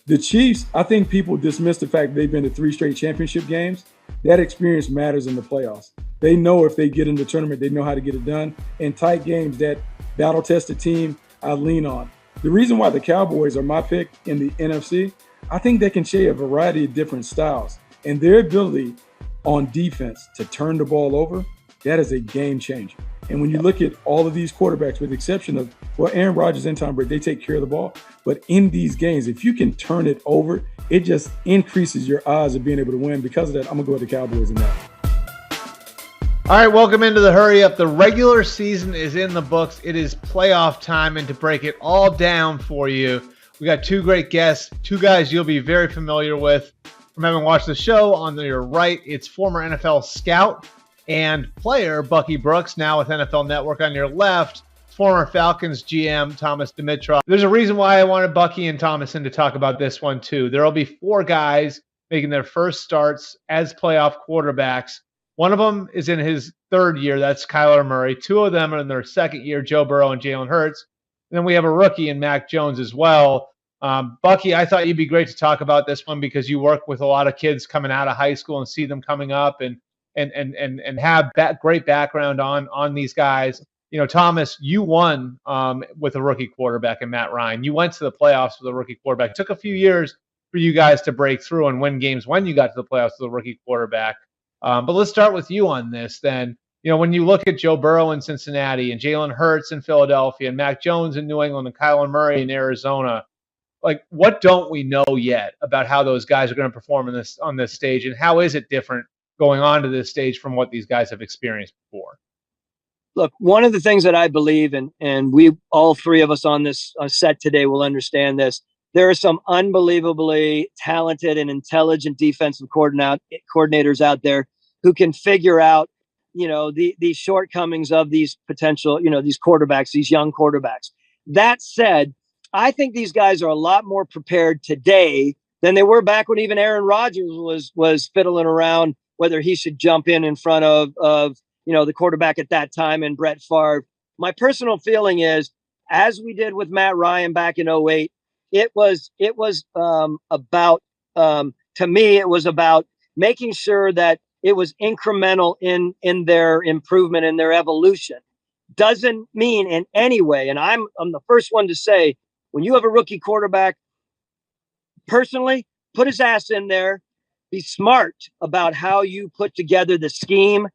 The Chiefs, I think people dismiss the fact they've been to 3 straight championship games. That experience matters in the playoffs. They know if they get in the tournament, they know how to get it done. In tight games, that battle-tested team, I lean on. The reason why the Cowboys are my pick in the NFC, I think they can show a variety of different styles. And their ability on defense to turn the ball over, that is a game changer. And when you look at all of these quarterbacks, with the exception of, well, Aaron Rodgers and Tom Brady, they take care of the ball. But in these games, if you can turn it over, it just increases your odds of being able to win. Because of that, I'm going to go with the Cowboys in that. All right, welcome into the Hurry Up. The regular season is in the books. It is playoff time, and to break it all down for you, we got 2 great guests, 2 guys you'll be very familiar with from having watched the show. On your right, it's former NFL scout and player Bucky Brooks, now with NFL Network. On your left, former Falcons GM Thomas Dimitroff. There's a reason why I wanted Bucky and Thomas in to talk about this one too. There will be 4 guys making their first starts as playoff quarterbacks. One of them is in his 3rd year. That's Kyler Murray. 2 of them are in their 2nd year, Joe Burrow and Jalen Hurts. And then we have a rookie in Mac Jones as well. Bucky, I thought you'd be great to talk about this one because you work with a lot of kids coming out of high school and see them coming up and have that great background on these guys. You know, Thomas, you won with a rookie quarterback in Matt Ryan. You went to the playoffs with a rookie quarterback. It took a few years for you guys to break through and win games when you got to the playoffs with a rookie quarterback. But let's start with you on this then. You know, when you look at Joe Burrow in Cincinnati and Jalen Hurts in Philadelphia and Mac Jones in New England and Kyler Murray in Arizona, like, what don't we know yet about how those guys are going to perform on this stage, and how is it different going on to this stage from what these guys have experienced before? Look, one of the things that I believe in, and we all 3 of us on this set today will understand this, there are some unbelievably talented and intelligent defensive coordinators out there who can figure out, you know, the shortcomings of these potential, you know, these quarterbacks, these young quarterbacks. That said, I think these guys are a lot more prepared today than they were back when even Aaron Rodgers was fiddling around whether he should jump in front of you know, the quarterback at that time and Brett Favre. My personal feeling is, as we did with Matt Ryan back in 2008, it was about, to me, it was about making sure that it was incremental in their improvement and their evolution. Doesn't mean in any way, and I'm the first one to say, when you have a rookie quarterback, personally, put his ass in there, be smart about how you put together the scheme,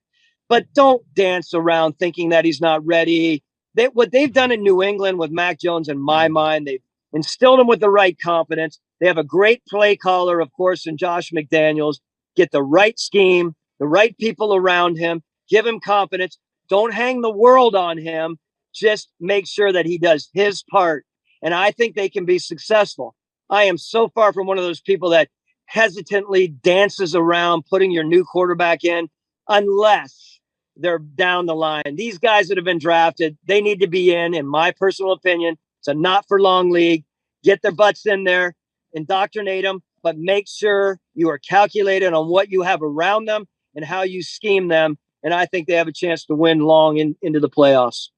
but don't dance around thinking that he's not ready. What they've done in New England with Mac Jones, in my mind, they've instilled him with the right confidence. They have a great play caller, of course, in Josh McDaniels. Get the right scheme, the right people around him, give him confidence. Don't hang the world on him. Just make sure that he does his part. And I think they can be successful. I am so far from one of those people that hesitantly dances around putting your new quarterback in unless they're down the line. These guys that have been drafted, they need to be in my personal opinion. It's a not for long league. Get their butts in there, indoctrinate them, but make sure you are calculated on what you have around them and how you scheme them. And I think they have a chance to win long into the playoffs.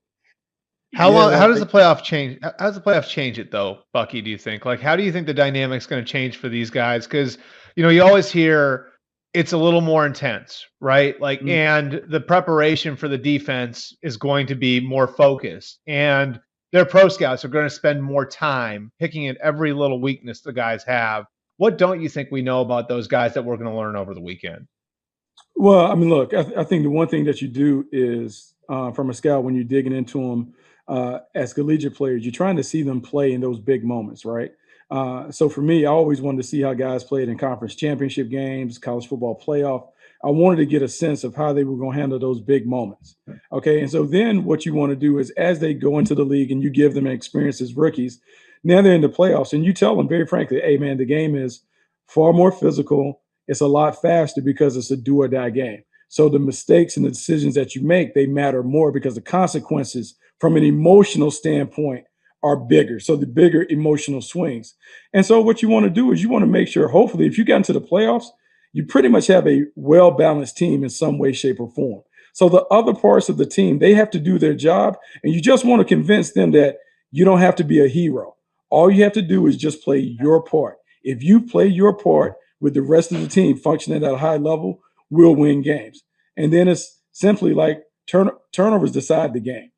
How does the playoff change? How does the playoffs change it though, Bucky? Do you think? Like, how do you think the dynamic's going to change for these guys? Because, you know, you always hear it's a little more intense, right? Like, and the preparation for the defense is going to be more focused, and their pro scouts are going to spend more time picking at every little weakness the guys have. What don't you think we know about those guys that we're going to learn over the weekend? Well, I mean, look, I think the one thing that you do is from a scout, when you're digging into them as collegiate players, you're trying to see them play in those big moments, right? So for me, I always wanted to see how guys played in conference championship games, college football playoff. I wanted to get a sense of how they were going to handle those big moments. Okay. And so then what you want to do is, as they go into the league and you give them an experience as rookies, now they're in the playoffs, and you tell them very frankly, hey man, the game is far more physical. It's a lot faster because it's a do or die game. So the mistakes and the decisions that you make, they matter more because the consequences from an emotional standpoint are bigger. So the bigger emotional swings. And so what you want to do is you want to make sure, hopefully, if you got into the playoffs, you pretty much have a well-balanced team in some way, shape, or form. So the other parts of the team, they have to do their job, and you just want to convince them that you don't have to be a hero. All you have to do is just play your part. If you play your part with the rest of the team functioning at a high level, we'll win games. And then it's simply like turnovers decide the game.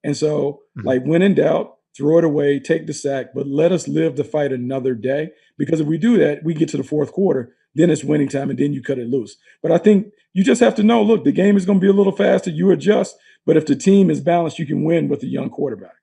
And so, like, when in doubt, throw it away, take the sack, but let us live the fight another day. Because if we do that, we get to the fourth quarter, then it's winning time, and then you cut it loose. But I think you just have to know, look, the game is going to be a little faster. You adjust. But if the team is balanced, you can win with a young quarterback.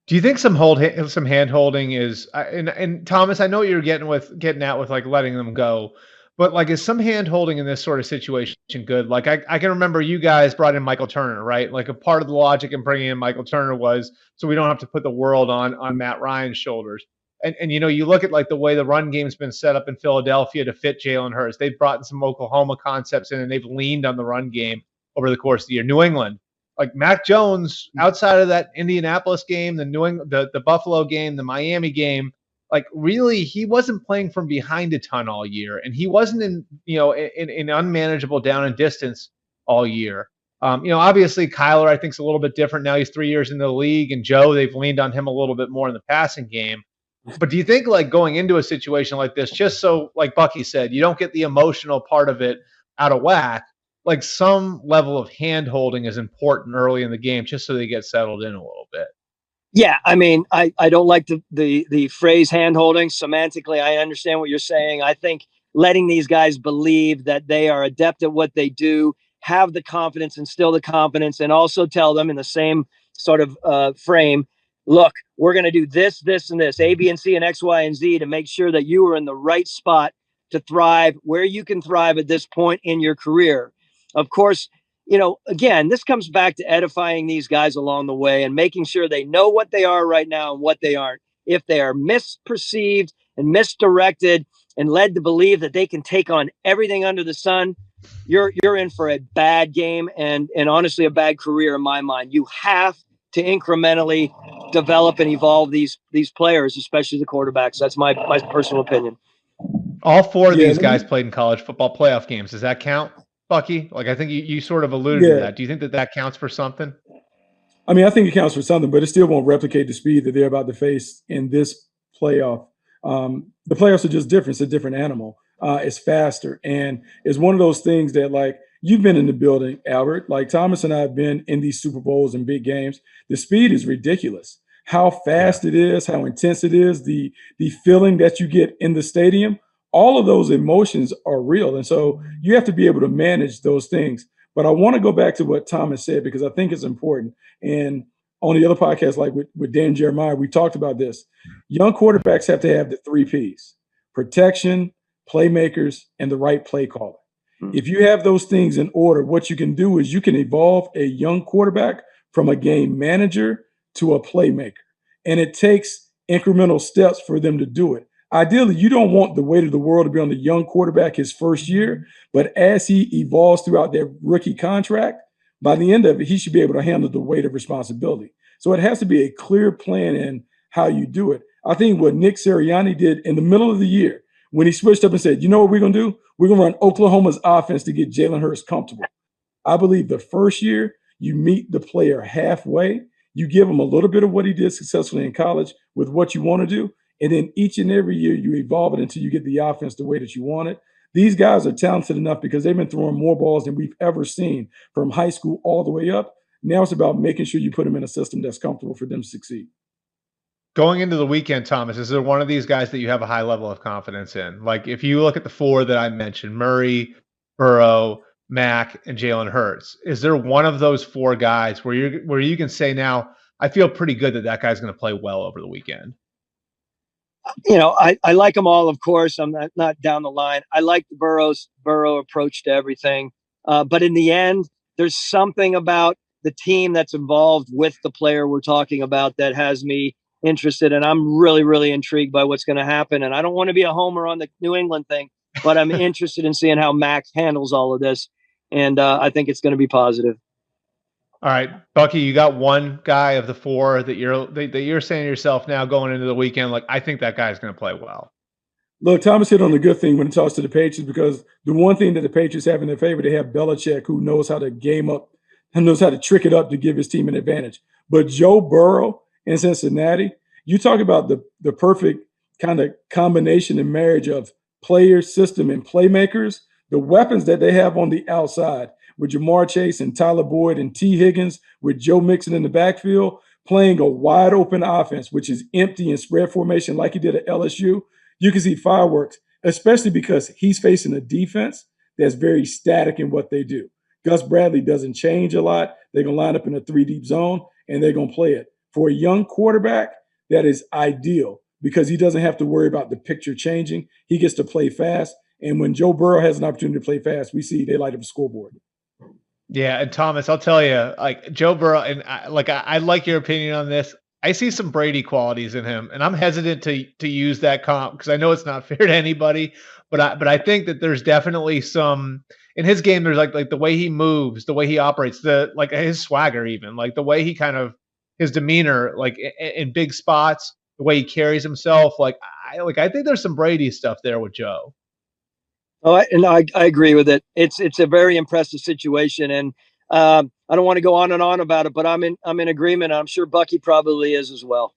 Do you think some hand holding is and Thomas? I know what you're getting at with like letting them go, but like is some hand holding in this sort of situation good? Like I can remember you guys brought in Michael Turner, right? Like a part of the logic in bringing in Michael Turner was so we don't have to put the world on Matt Ryan's shoulders. And you know, you look at like the way the run game's been set up in Philadelphia to fit Jalen Hurts. They've brought in some Oklahoma concepts in, and they've leaned on the run game over the course of the year. New England. Like Mac Jones, outside of that Indianapolis game, the Buffalo game, the Miami game, like really he wasn't playing from behind a ton all year, and he wasn't in unmanageable down and distance all year. Obviously Kyler I think is a little bit different now. He's 3 years in the league, and Joe they've leaned on him a little bit more in the passing game. But do you think like going into a situation like this, just so like Bucky said, you don't get the emotional part of it out of whack? Like some level of hand holding is important early in the game just so they get settled in a little bit. Yeah, I mean, I don't like the phrase hand holding. Semantically, I understand what you're saying. I think letting these guys believe that they are adept at what they do, have the confidence, instill the confidence, and also tell them in the same sort of frame, look, we're going to do this, this, and this, A, B, and C, and X, Y, and Z to make sure that you are in the right spot to thrive where you can thrive at this point in your career. Of course, again, this comes back to edifying these guys along the way and making sure they know what they are right now and what they aren't. If they are misperceived and misdirected and led to believe that they can take on everything under the sun, you're in for a bad game and honestly a bad career in my mind. You have to incrementally develop and evolve these players, especially the quarterbacks. That's my personal opinion. All four of these guys played in college football playoff games. Does that count, Bucky? Like I think you sort of alluded to that. Do you think that counts for something? I mean, I think it counts for something, but it still won't replicate the speed that they're about to face in this playoff. The playoffs are just different. It's a different animal. It's faster. And it's one of those things that, like, you've been in the building, Albert. Like, Thomas and I have been in these Super Bowls and big games. The speed is ridiculous. How fast it is, how intense it is, the feeling that you get in the stadium, all of those emotions are real. And so you have to be able to manage those things. But I want to go back to what Thomas said because I think it's important. And on the other podcast, like with Dan Jeremiah, we talked about this. Young quarterbacks have to have the 3 Ps: protection, playmakers, and the right play calling. If you have those things in order, what you can do is you can evolve a young quarterback from a game manager to a playmaker. And it takes incremental steps for them to do it. Ideally, you don't want the weight of the world to be on the young quarterback his first year, but as he evolves throughout that rookie contract, by the end of it, he should be able to handle the weight of responsibility. So it has to be a clear plan in how you do it. I think what Nick Sirianni did in the middle of the year, when he switched up and said, you know what we're going to do? We're going to run Oklahoma's offense to get Jalen Hurts comfortable. I believe the first year you meet the player halfway, you give him a little bit of what he did successfully in college with what you want to do. And then each and every year you evolve it until you get the offense the way that you want it. These guys are talented enough because they've been throwing more balls than we've ever seen from high school all the way up. Now it's about making sure you put them in a system that's comfortable for them to succeed. Going into the weekend, Thomas, is there one of these guys that you have a high level of confidence in? Like if you look at the 4 that I mentioned, Murray, Burrow, Mac, and Jalen Hurts, is there one of those 4 guys where you can say now, I feel pretty good that guy's going to play well over the weekend? I like them all, of course. I'm not down the line. I like the Burrow approach to everything. But in the end, there's something about the team that's involved with the player we're talking about that has me interested. And I'm really, really intrigued by what's going to happen. And I don't want to be a homer on the New England thing, but I'm interested in seeing how Max handles all of this. And I think it's going to be positive. All right, Bucky, you got one guy of the 4 that you're saying to yourself now going into the weekend, like, I think that guy's going to play well. Look, Thomas hit on the good thing when it talks to the Patriots because the one thing that the Patriots have in their favor, they have Belichick, who knows how to game up and knows how to trick it up to give his team an advantage. But Joe Burrow in Cincinnati, you talk about the perfect kind of combination and marriage of player, system, and playmakers, the weapons that they have on the outside with Jamar Chase and Tyler Boyd and T. Higgins, with Joe Mixon in the backfield, playing a wide open offense, which is empty and spread formation like he did at LSU, you can see fireworks, especially because he's facing a defense that's very static in what they do. Gus Bradley doesn't change a lot. They're going to line up in a 3-deep zone, and they're going to play it. For a young quarterback, that is ideal because he doesn't have to worry about the picture changing. He gets to play fast. And when Joe Burrow has an opportunity to play fast, we see they light up the scoreboard. Yeah, and Thomas, I'll tell you, like Joe Burrow, and I like your opinion on this. I see some Brady qualities in him, and I'm hesitant to use that comp because I know it's not fair to anybody. But I think that there's definitely some in his game. There's like the way he moves, the way he operates, the like his swagger, even like the way he kind of his demeanor, like in big spots, the way he carries himself. I think there's some Brady stuff there with Joe. Oh, I agree with it. It's a very impressive situation, and I don't want to go on and on about it, but I'm in agreement. I'm sure Bucky probably is as well.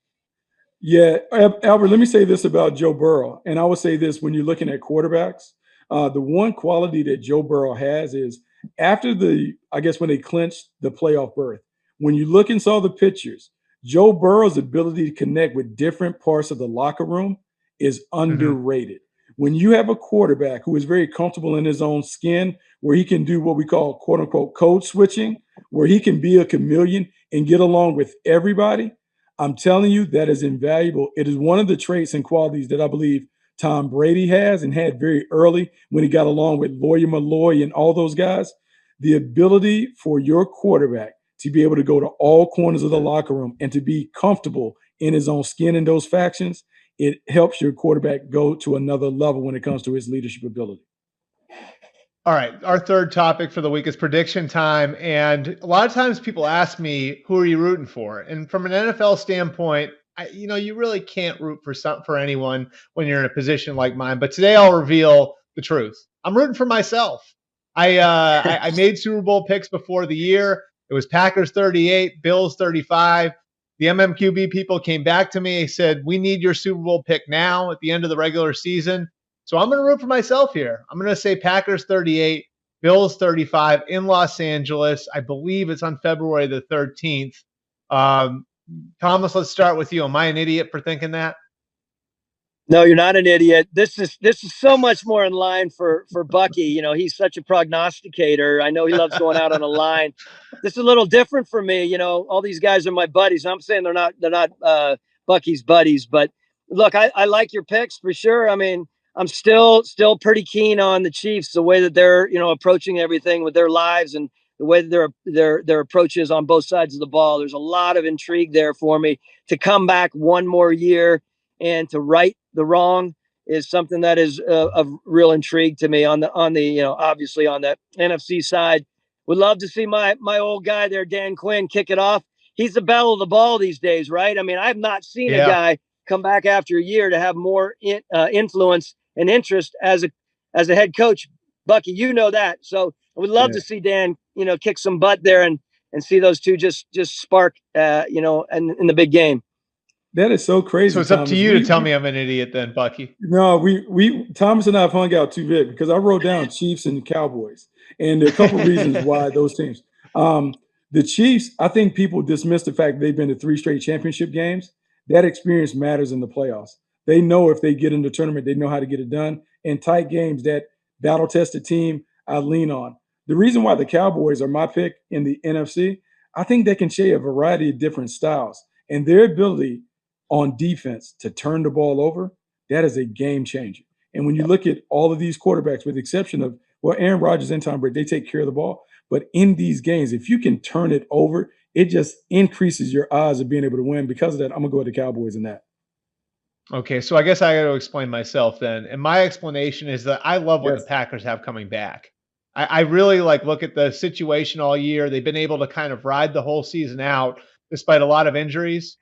Yeah, Albert, let me say this about Joe Burrow, and I would say this when you're looking at quarterbacks. The one quality that Joe Burrow has is after when they clinched the playoff berth, when you look and saw the pictures, Joe Burrow's ability to connect with different parts of the locker room is underrated. When you have a quarterback who is very comfortable in his own skin, where he can do what we call quote unquote code switching, where he can be a chameleon and get along with everybody, I'm telling you, that is invaluable. It is one of the traits and qualities that I believe Tom Brady has and had very early when he got along with Lawyer Malloy and all those guys. The ability for your quarterback to be able to go to all corners of the locker room and to be comfortable in his own skin in those factions, it helps your quarterback go to another level when it comes to his leadership ability. All right. Our third topic for the week is prediction time. And a lot of times people ask me, who are you rooting for? And from an NFL standpoint, you really can't root for anyone when you're in a position like mine. But today I'll reveal the truth. I'm rooting for myself. I made Super Bowl picks before the year. It was Packers 38, Bills 35. The MMQB people came back to me and said, we need your Super Bowl pick now at the end of the regular season. So I'm going to root for myself here. I'm going to say Packers 38, Bills 35 in Los Angeles. I believe it's on February the 13th. Thomas, let's start with you. Am I an idiot for thinking that? No, you're not an idiot. This is so much more in line for Bucky. He's such a prognosticator. I know he loves going out on a line. This is a little different for me. All these guys are my buddies. I'm saying they're not Bucky's buddies, but look, I like your picks for sure. I mean, I'm still pretty keen on the Chiefs, the way that they're approaching everything with their lives and the way that their approach is on both sides of the ball. There's a lot of intrigue there for me to come back one more year and to right the wrong is something that is of real intrigue to me on the obviously on the NFC side. Would love to see my old guy there, Dan Quinn, kick it off. He's the belle of the ball these days, right? I mean, I've not seen a guy come back after a year to have more influence and interest as a head coach. Bucky, you know that. So I would love to see Dan, kick some butt there and see those two just spark, in the big game. That is so crazy. So it's up to you to tell me I'm an idiot then, Bucky. No, we Thomas and I have hung out too big because I wrote down Chiefs and Cowboys. And there are a couple of reasons why those teams. The Chiefs, I think people dismiss the fact they've been to 3 straight championship games. That experience matters in the playoffs. They know if they get in the tournament, they know how to get it done. In tight games, that battle-tested team, I lean on. The reason why the Cowboys are my pick in the NFC, I think they can show a variety of different styles. And their ability on defense to turn the ball over, that is a game changer. And when you look at all of these quarterbacks, with the exception of, Aaron Rodgers and Tom Brady, they take care of the ball. But in these games, if you can turn it over, it just increases your odds of being able to win. Because of that, I'm going to go with the Cowboys in that. Okay, so I guess I got to explain myself then. And my explanation is that I love what the Packers have coming back. I really look at the situation all year. They've been able to kind of ride the whole season out despite a lot of injuries.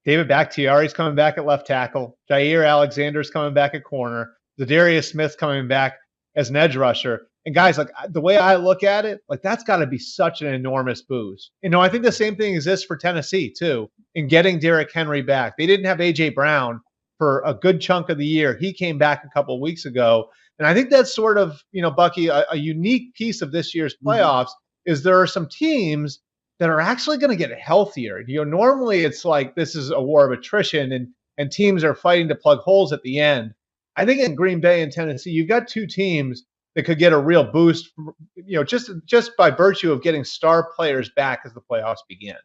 David Bakhtiari's coming back at left tackle. Jair Alexander's coming back at corner. Zadarius Smith's coming back as an edge rusher. And guys, the way I look at it, that's got to be such an enormous boost. I think the same thing exists for Tennessee too, in getting Derrick Henry back. They didn't have A.J. Brown for a good chunk of the year. He came back a couple of weeks ago. And I think that's sort of, Bucky, a unique piece of this year's playoffs is there are some teams that are actually going to get healthier. Normally it's like this is a war of attrition and teams are fighting to plug holes at the end. I think in Green Bay and Tennessee, you've got two teams that could get a real boost, just by virtue of getting star players back as the playoffs begin.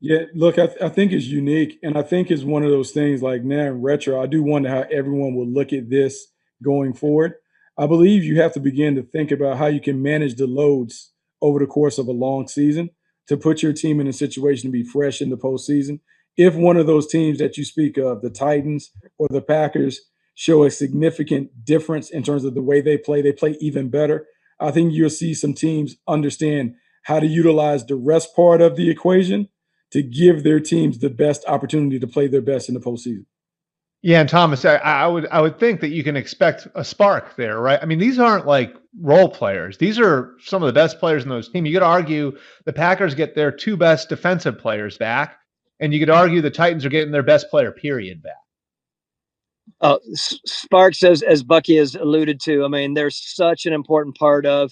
Yeah, look, I think it's unique, and I think it's one of those things like now in retro, I do wonder how everyone will look at this going forward. I believe you have to begin to think about how you can manage the loads over the course of a long season to put your team in a situation to be fresh in the postseason. If one of those teams that you speak of, the Titans or the Packers, show a significant difference in terms of the way they play even better, I think you'll see some teams understand how to utilize the rest part of the equation to give their teams the best opportunity to play their best in the postseason. Yeah, and Thomas, I would think that you can expect a spark there, right? I mean, these aren't like role players. These are some of the best players in those teams. You could argue the Packers get their two best defensive players back, and you could argue the Titans are getting their best player, period, back. Sparks, as Bucky has alluded to, I mean, they're such an important part of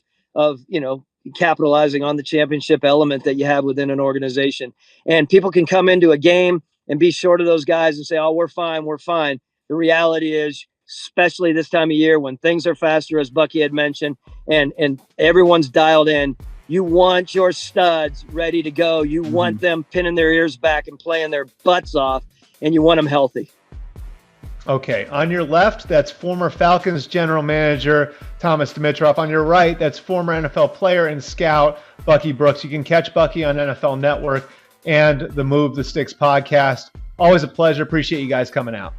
capitalizing on the championship element that you have within an organization. And people can come into a game and be short of those guys and say, oh, we're fine. The reality is, especially this time of year when things are faster, as Bucky had mentioned, and everyone's dialed in, you want your studs ready to go. You want them pinning their ears back and playing their butts off, and you want them healthy. Okay, on your left, that's former Falcons general manager Thomas Dimitroff. On your right, that's former NFL player and scout Bucky Brooks. You can catch Bucky on NFL Network and the Move the Sticks podcast. Always a pleasure. Appreciate you guys coming out.